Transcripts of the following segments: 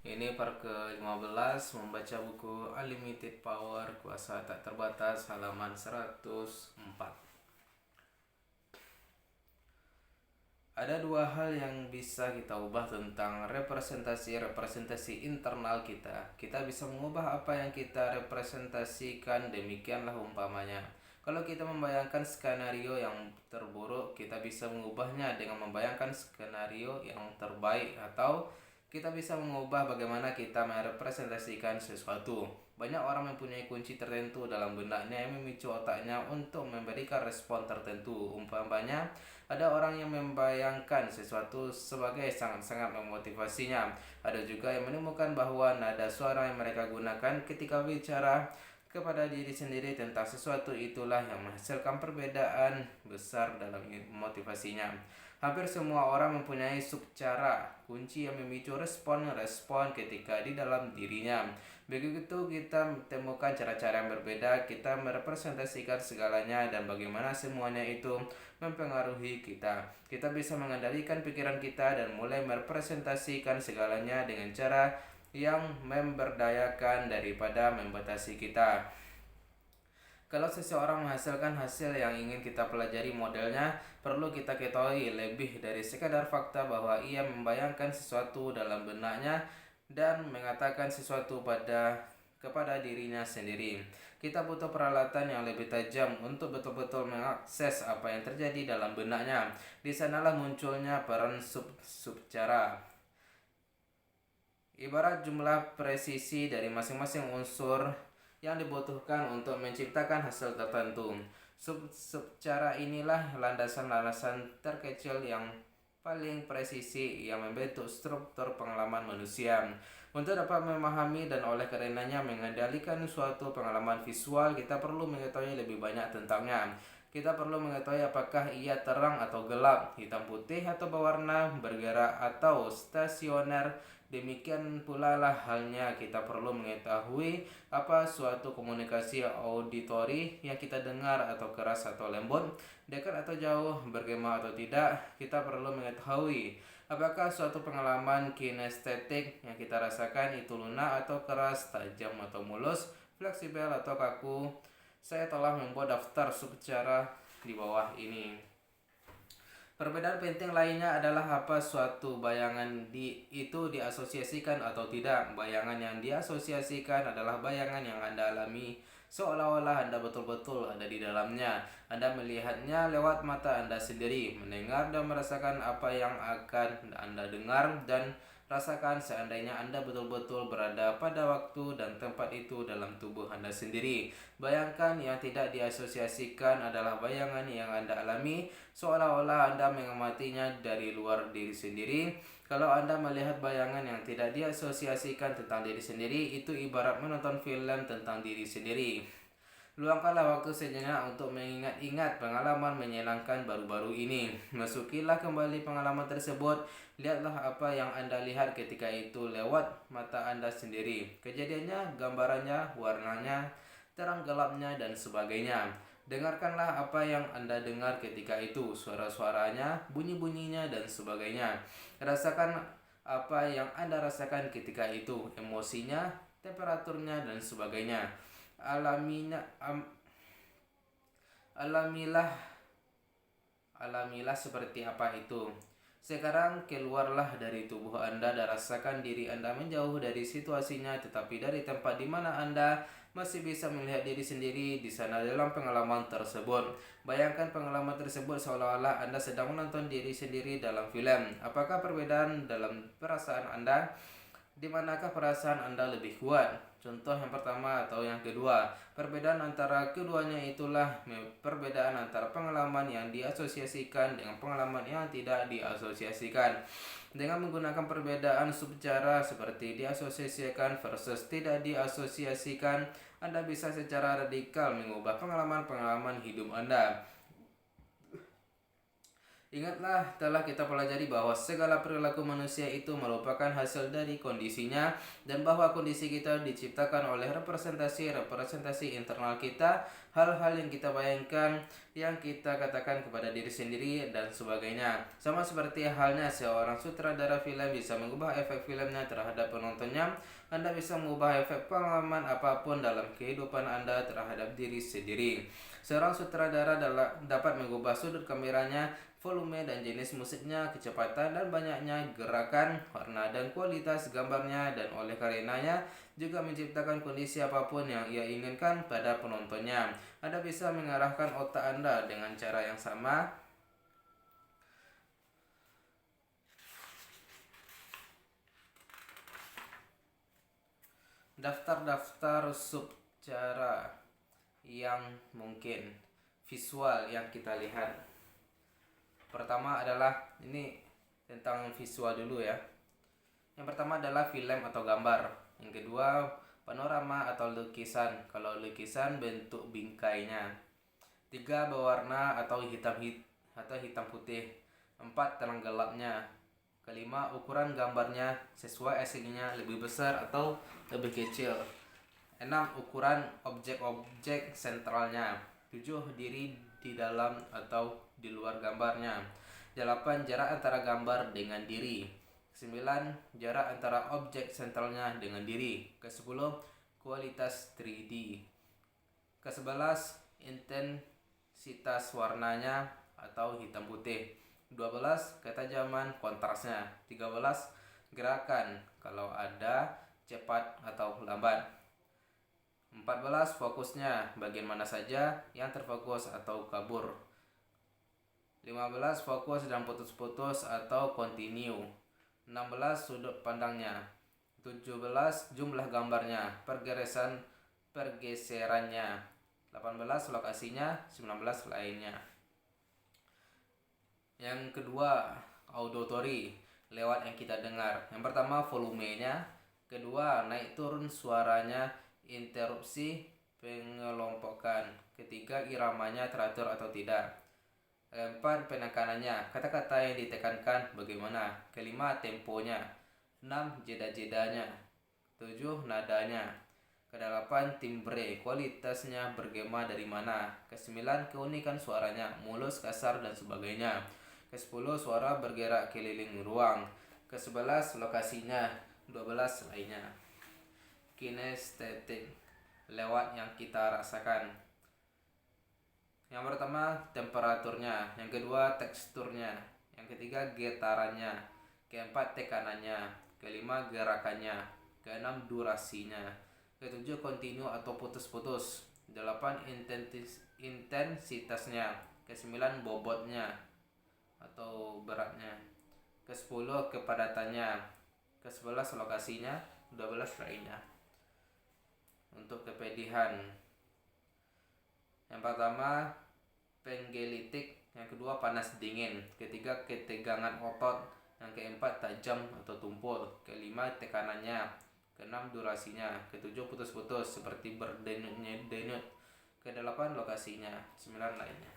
Ini part ke-15 membaca buku Unlimited Power Kuasa Tak Terbatas halaman 104. Ada dua hal yang bisa kita ubah tentang representasi internal kita. Kita bisa mengubah apa yang kita representasikan, demikianlah umpamanya. Kalau kita membayangkan skenario yang terburuk, kita bisa mengubahnya dengan membayangkan skenario yang terbaik, atau kita bisa mengubah bagaimana kita merepresentasikan sesuatu. Banyak orang mempunyai kunci tertentu dalam benaknya yang memicu otaknya untuk memberikan respon tertentu. Umpamanya, ada orang yang membayangkan sesuatu sebagai sangat-sangat memotivasinya. Ada juga yang menemukan bahwa nada suara yang mereka gunakan ketika bicara kepada diri sendiri tentang sesuatu itulah yang menghasilkan perbedaan besar dalam motivasinya. Hampir semua orang mempunyai subcara kunci yang memicu respon-respon ketika di dalam dirinya. Begitu kita temukan cara-cara yang berbeda, kita merepresentasikan segalanya dan bagaimana semuanya itu mempengaruhi kita. Kita bisa mengendalikan pikiran kita dan mulai merepresentasikan segalanya dengan cara yang memberdayakan daripada membatasi kita. Kalau seseorang menghasilkan hasil yang ingin kita pelajari modelnya, perlu kita ketahui lebih dari sekadar fakta bahwa ia membayangkan sesuatu dalam benaknya dan mengatakan sesuatu kepada dirinya sendiri. Kita butuh peralatan yang lebih tajam untuk betul-betul mengakses apa yang terjadi dalam benaknya. Di sanalah munculnya peran subcara. Ibarat jumlah presisi dari masing-masing unsur yang dibutuhkan untuk menciptakan hasil tertentu. Subcara inilah landasan-landasan terkecil yang paling presisi yang membentuk struktur pengalaman manusia. Untuk dapat memahami dan oleh karenanya mengendalikan suatu pengalaman visual, kita perlu mengetahui lebih banyak tentangnya. Kita perlu mengetahui apakah ia terang atau gelap, hitam putih atau berwarna, bergerak atau stasioner. Demikian pula lah halnya kita perlu mengetahui apa suatu komunikasi auditori yang kita dengar atau keras atau lembut, dekat atau jauh, bergema atau tidak. Kita perlu mengetahui apakah suatu pengalaman kinestetik yang kita rasakan itu lunak atau keras, tajam atau mulus, fleksibel atau kaku. Saya telah membuat daftar subcara di bawah ini. Perbedaan penting lainnya adalah apa suatu bayangan itu diasosiasikan atau tidak. Bayangan yang diasosiasikan adalah bayangan yang Anda alami, seolah-olah Anda betul-betul ada di dalamnya. Anda melihatnya lewat mata Anda sendiri, mendengar dan merasakan apa yang akan Anda dengar dan rasakan seandainya Anda betul-betul berada pada waktu dan tempat itu dalam tubuh Anda sendiri. Bayangkan yang tidak diasosiasikan adalah bayangan yang Anda alami, seolah-olah Anda mengamatinya dari luar diri sendiri. Kalau Anda melihat bayangan yang tidak diasosiasikan tentang diri sendiri, itu ibarat menonton film tentang diri sendiri. Luangkanlah waktu sejenak untuk mengingat-ingat pengalaman menyenangkan baru-baru ini. Masukilah kembali pengalaman tersebut. Lihatlah apa yang Anda lihat ketika itu lewat mata Anda sendiri. Kejadiannya, gambarannya, warnanya, terang gelapnya, dan sebagainya. Dengarkanlah apa yang Anda dengar ketika itu, suara-suaranya, bunyi-bunyinya, dan sebagainya. Rasakan apa yang Anda rasakan ketika itu, emosinya, temperaturnya, dan sebagainya. Alamilah seperti apa itu. Sekarang keluarlah dari tubuh Anda dan rasakan diri Anda menjauh dari situasinya, tetapi dari tempat di mana Anda masih bisa melihat diri sendiri di sana dalam pengalaman tersebut. Bayangkan pengalaman tersebut seolah-olah Anda sedang menonton diri sendiri dalam film. Apakah perbedaan dalam perasaan Anda? Di manakah perasaan Anda lebih kuat? Contoh yang pertama atau yang kedua. Perbedaan antara keduanya itulah perbedaan antara pengalaman yang diasosiasikan dengan pengalaman yang tidak diasosiasikan. Dengan menggunakan perbedaan subcara seperti diasosiasikan versus tidak diasosiasikan, Anda bisa secara radikal mengubah pengalaman-pengalaman hidup Anda. Ingatlah, telah kita pelajari bahwa segala perilaku manusia itu merupakan hasil dari kondisinya, dan bahwa kondisi kita diciptakan oleh representasi internal kita, hal-hal yang kita bayangkan, yang kita katakan kepada diri sendiri, dan sebagainya. Sama seperti halnya seorang sutradara film bisa mengubah efek filmnya terhadap penontonnya, Anda bisa mengubah efek pengalaman apapun dalam kehidupan Anda terhadap diri sendiri. Seorang sutradara dapat mengubah sudut kameranya, volume dan jenis musiknya, kecepatan dan banyaknya gerakan, warna dan kualitas gambarnya, dan oleh karenanya juga menciptakan kondisi apapun yang ia inginkan pada penontonnya. Anda bisa mengarahkan otak Anda dengan cara yang sama. Daftar-daftar sub cara yang mungkin visual yang kita lihat. Pertama adalah ini tentang visual dulu ya. Yang pertama adalah film atau gambar. Yang kedua panorama atau lukisan. Kalau lukisan bentuk bingkainya. 3 berwarna atau hitam putih. 4 terang gelapnya. Kelima ukuran gambarnya sesuai aslinya, lebih besar atau lebih kecil. 6 ukuran objek-objek sentralnya. 7 diri di dalam atau di luar gambarnya. 8 jarak antara gambar dengan diri. 9 jarak antara objek sentralnya dengan diri. Ke-10 kualitas 3D. Ke-11 intensitas warnanya atau hitam putih. 12 ketajaman kontrasnya. 13 gerakan kalau ada cepat atau lambat. 14 fokusnya, bagian mana saja yang terfokus atau kabur. 15 fokus dan putus-putus atau continue. 16 sudut pandangnya. 17 jumlah gambarnya, pergeserannya. 18 lokasinya, 19 lainnya. Yang kedua, auditory, lewat yang kita dengar. Yang pertama volumenya, kedua naik turun suaranya, interupsi, pengelompokan, ketiga iramanya teratur atau tidak. 4 penekanannya, kata-kata yang ditekankan bagaimana. Kelima temponya. 6 jeda-jedanya. 7 nadanya. Ke-8 timbre, kualitasnya bergema dari mana. Ke-9 keunikan suaranya, mulus, kasar dan sebagainya. Ke-10 suara bergerak keliling ruang. Ke-11 lokasinya. 12 lainnya. Kinestetik, lewat yang kita rasakan. Yang pertama temperaturnya, yang kedua teksturnya, yang ketiga getarannya, keempat tekanannya, kelima gerakannya, keenam durasinya, ketujuh kontinu atau putus-putus, 8 intensitasnya, ke-9 bobotnya atau beratnya, ke-10 kepadatannya, ke-11 lokasinya, 12 lainnya. Untuk kepedihan, yang pertama penggelitik, yang kedua panas dingin, ketiga ketegangan otot, yang keempat tajam atau tumpul, kelima tekanannya, keenam durasinya, ketujuh putus-putus seperti berdenyut-denyut, ke-8 lokasinya, 9 lainnya.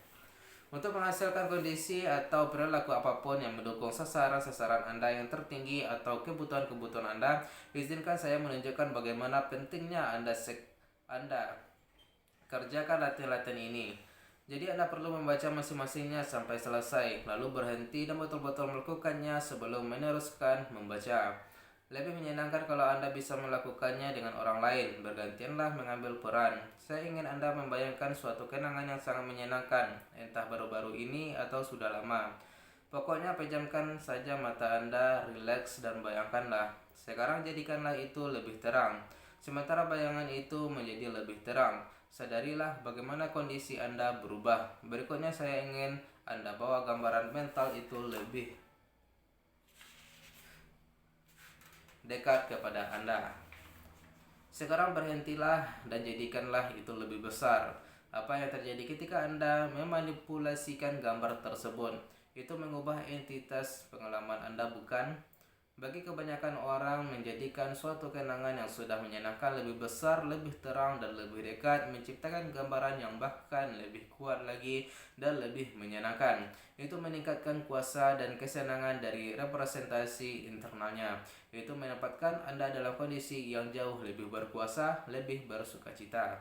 Untuk menghasilkan kondisi atau perilaku apapun yang mendukung sasaran-sasaran Anda yang tertinggi atau kebutuhan-kebutuhan Anda, izinkan saya menunjukkan bagaimana pentingnya Anda kerjakan latihan-latihan ini. Jadi Anda perlu membaca masing-masingnya sampai selesai, lalu berhenti dan betul-betul melakukannya sebelum meneruskan membaca. Lebih menyenangkan kalau Anda bisa melakukannya dengan orang lain. Bergantianlah mengambil peran. Saya ingin Anda membayangkan suatu kenangan yang sangat menyenangkan, entah baru-baru ini atau sudah lama. Pokoknya pejamkan saja mata Anda, rileks dan bayangkanlah. Sekarang jadikanlah itu lebih terang. Sementara bayangan itu menjadi lebih terang, sadarilah bagaimana kondisi Anda berubah. Berikutnya saya ingin Anda bawa gambaran mental itu lebih dekat kepada Anda. Sekarang berhentilah dan jadikanlah itu lebih besar. Apa yang terjadi ketika Anda memanipulasikan gambar tersebut? Itu mengubah entitas pengalaman Anda, bukan? Bagi kebanyakan orang, menjadikan suatu kenangan yang sudah menyenangkan lebih besar, lebih terang, dan lebih dekat, menciptakan gambaran yang bahkan lebih kuat lagi dan lebih menyenangkan. Itu meningkatkan kuasa dan kesenangan dari representasi internalnya. Itu menempatkan Anda dalam kondisi yang jauh lebih berkuasa, lebih bersukacita.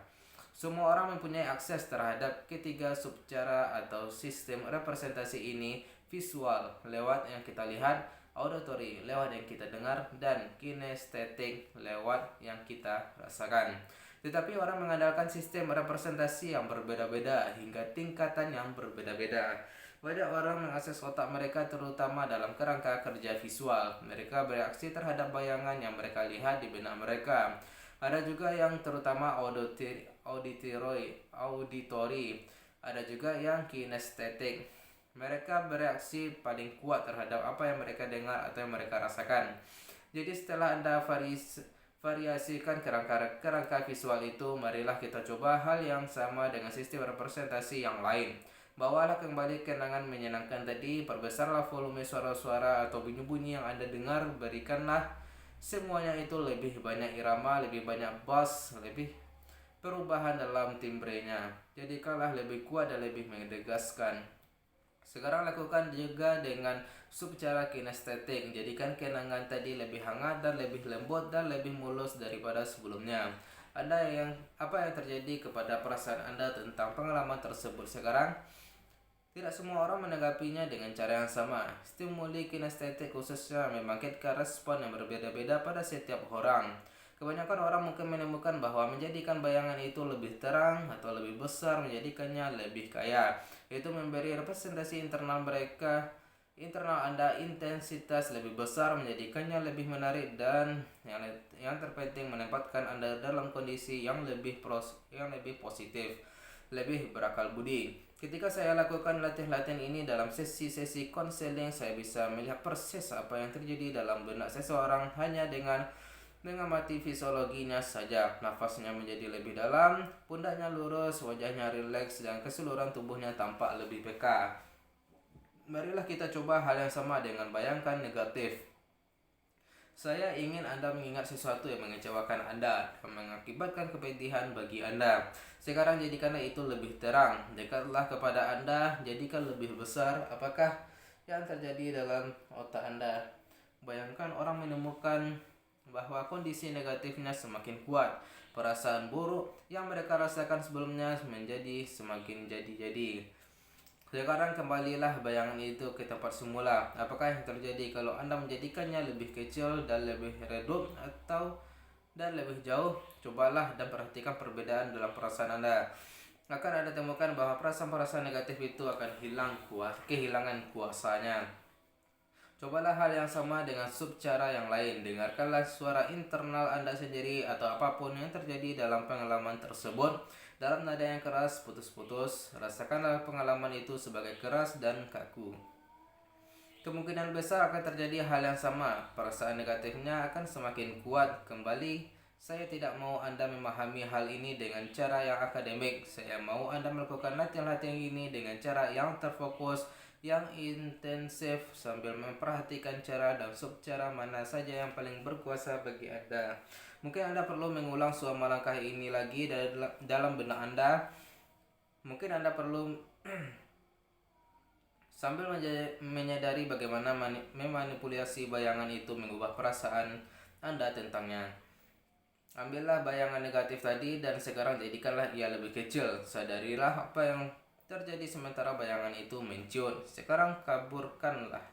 Semua orang mempunyai akses terhadap ketiga subcara atau sistem representasi ini: visual lewat yang kita lihat, auditory lewat yang kita dengar, dan kinestetik lewat yang kita rasakan. Tetapi orang mengandalkan sistem representasi yang berbeda-beda hingga tingkatan yang berbeda-beda. Banyak orang mengakses otak mereka terutama dalam kerangka kerja visual. Mereka bereaksi terhadap bayangan yang mereka lihat di benak mereka. Ada juga yang terutama auditory. Ada juga yang kinestetik. Mereka bereaksi paling kuat terhadap apa yang mereka dengar atau yang mereka rasakan. Jadi setelah Anda variasikan kerangka visual itu, marilah kita coba hal yang sama dengan sistem representasi yang lain. Bawalah kembali kenangan menyenangkan tadi, perbesarlah volume suara-suara atau bunyi-bunyi yang Anda dengar, berikanlah semuanya itu lebih banyak irama, lebih banyak bass, lebih perubahan dalam timbrenya. Jadikanlah lebih kuat dan lebih menegaskan. Sekarang lakukan juga dengan subcara kinestetik. Jadikan kenangan tadi lebih hangat dan lebih lembut dan lebih mulus daripada sebelumnya. Apa yang terjadi kepada perasaan Anda tentang pengalaman tersebut sekarang? Tidak semua orang menanggapinya dengan cara yang sama. Stimuli kinestetik khususnya membangkitkan respon yang berbeda-beda pada setiap orang. Kebanyakan orang mungkin menemukan bahwa menjadikan bayangan itu lebih terang atau lebih besar menjadikannya lebih kaya. Itu memberi representasi internal Anda intensitas lebih besar menjadikannya lebih menarik, dan yang terpenting menempatkan Anda dalam kondisi yang lebih positif, lebih berakal budi. Ketika saya lakukan latihan-latihan ini dalam sesi-sesi konseling, saya bisa melihat persis apa yang terjadi dalam benak seseorang hanya dengan mengamati fisiologinya saja. Nafasnya menjadi lebih dalam, pundaknya lurus, wajahnya rileks, dan keseluruhan tubuhnya tampak lebih peka. Marilah kita coba hal yang sama dengan bayangkan negatif. Saya ingin Anda mengingat sesuatu yang mengecewakan Anda dan mengakibatkan kepedihan bagi Anda. Sekarang jadikanlah itu lebih terang. Dekatlah kepada Anda, jadikan lebih besar. Apakah yang terjadi dalam otak Anda? Bayangkan orang menemukan bahwa kondisi negatifnya semakin kuat. Perasaan buruk yang mereka rasakan sebelumnya menjadi semakin jadi-jadi. Sekarang kembalilah bayangan itu ke tempat semula. Apakah yang terjadi kalau Anda menjadikannya lebih kecil dan lebih redup dan lebih jauh? Cobalah dan perhatikan perbedaan dalam perasaan Anda. Akan Anda temukan bahwa perasaan-perasaan negatif itu akan kehilangan kuasanya. Cobalah hal yang sama dengan subcara yang lain. Dengarkanlah suara internal Anda sendiri atau apapun yang terjadi dalam pengalaman tersebut dalam nada yang keras, putus-putus. Rasakanlah pengalaman itu sebagai keras dan kaku. Kemungkinan besar akan terjadi hal yang sama. Perasaan negatifnya akan semakin kuat kembali. Saya tidak mau Anda memahami hal ini dengan cara yang akademik. Saya mau Anda melakukan latihan-latihan ini dengan cara yang terfokus, yang intensif, sambil memperhatikan cara dan subcara mana saja yang paling berkuasa bagi Anda. Mungkin Anda perlu mengulang semua langkah ini lagi dalam benak Anda. Mungkin Anda perlu sambil menyadari bagaimana memanipulasi bayangan itu mengubah perasaan Anda tentangnya. Ambillah bayangan negatif tadi dan sekarang jadikanlah ia lebih kecil. Sadarilah apa yang terjadi sementara bayangan itu mencuat. Sekarang kaburkanlah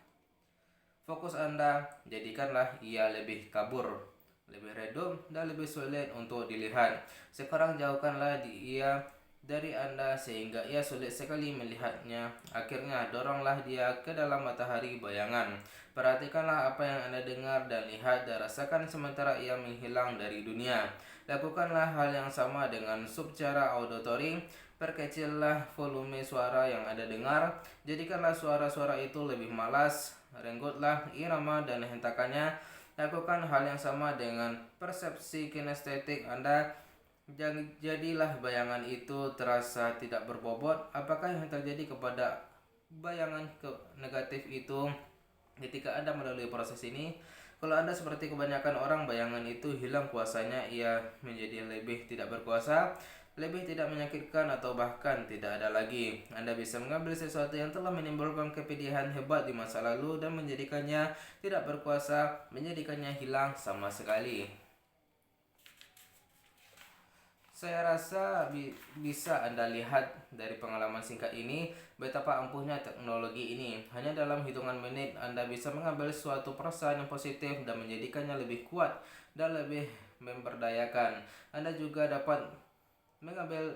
fokus Anda, jadikanlah ia lebih kabur, lebih redup, dan lebih sulit untuk dilihat. Sekarang jauhkanlah ia dari Anda sehingga ia sulit sekali melihatnya. Akhirnya doronglah dia ke dalam matahari bayangan. Perhatikanlah apa yang Anda dengar dan lihat dan rasakan sementara ia menghilang dari dunia. Lakukanlah hal yang sama dengan subcara auditory. Perkecillah volume suara yang Anda dengar. Jadikanlah suara-suara itu lebih malas. Renggutlah irama dan hentakannya. Lakukan hal yang sama dengan persepsi kinestetik Anda. Jadilah bayangan itu terasa tidak berbobot. Apakah yang terjadi kepada bayangan negatif itu ketika Anda melalui proses ini? Kalau Anda seperti kebanyakan orang, bayangan itu hilang kuasanya, ia menjadi lebih tidak berkuasa, lebih tidak menyakitkan, atau bahkan tidak ada lagi. Anda bisa mengambil sesuatu yang telah menimbulkan kepedihan hebat di masa lalu dan menjadikannya tidak berkuasa, menjadikannya hilang sama sekali. Saya rasa bisa Anda lihat dari pengalaman singkat ini betapa ampuhnya teknologi ini. Hanya dalam hitungan menit Anda bisa mengambil suatu perasaan yang positif dan menjadikannya lebih kuat dan lebih memberdayakan. Anda juga mengambil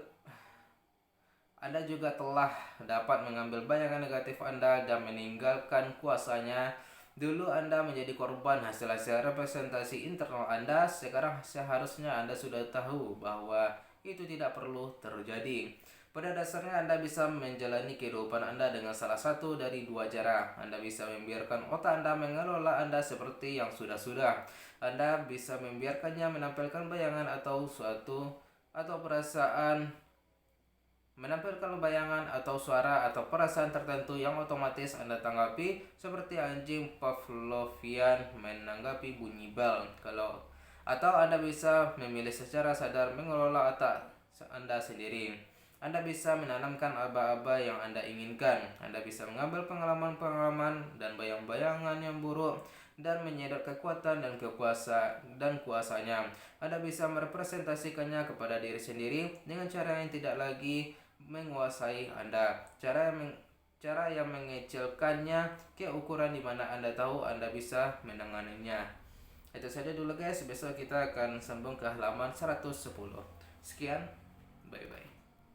Anda juga telah dapat mengambil bayangan negatif Anda dan meninggalkan kuasanya. Dulu Anda menjadi korban hasil-hasil representasi internal Anda. Sekarang seharusnya Anda sudah tahu bahwa itu tidak perlu terjadi. Pada dasarnya Anda bisa menjalani kehidupan Anda dengan salah satu dari dua cara. Anda bisa membiarkan otak Anda mengelola Anda seperti yang sudah-sudah. Anda bisa membiarkannya menampilkan bayangan atau bayangan atau suara atau perasaan tertentu yang otomatis Anda tanggapi, seperti anjing Pavlovian menanggapi bunyi bel. Atau Anda bisa memilih secara sadar mengelola otak Anda sendiri. Anda bisa menanamkan aba-aba yang Anda inginkan. Anda bisa mengambil pengalaman-pengalaman dan bayang-bayangan yang buruk dan menyedot kekuatan dan kuasanya. Anda bisa merepresentasikannya kepada diri sendiri dengan cara yang tidak lagi menguasai Anda. Cara yang mengecilkannya ke ukuran di mana Anda tahu Anda bisa menanganinya. Itu saja dulu guys, besok kita akan sambung ke halaman 110. Sekian, bye bye.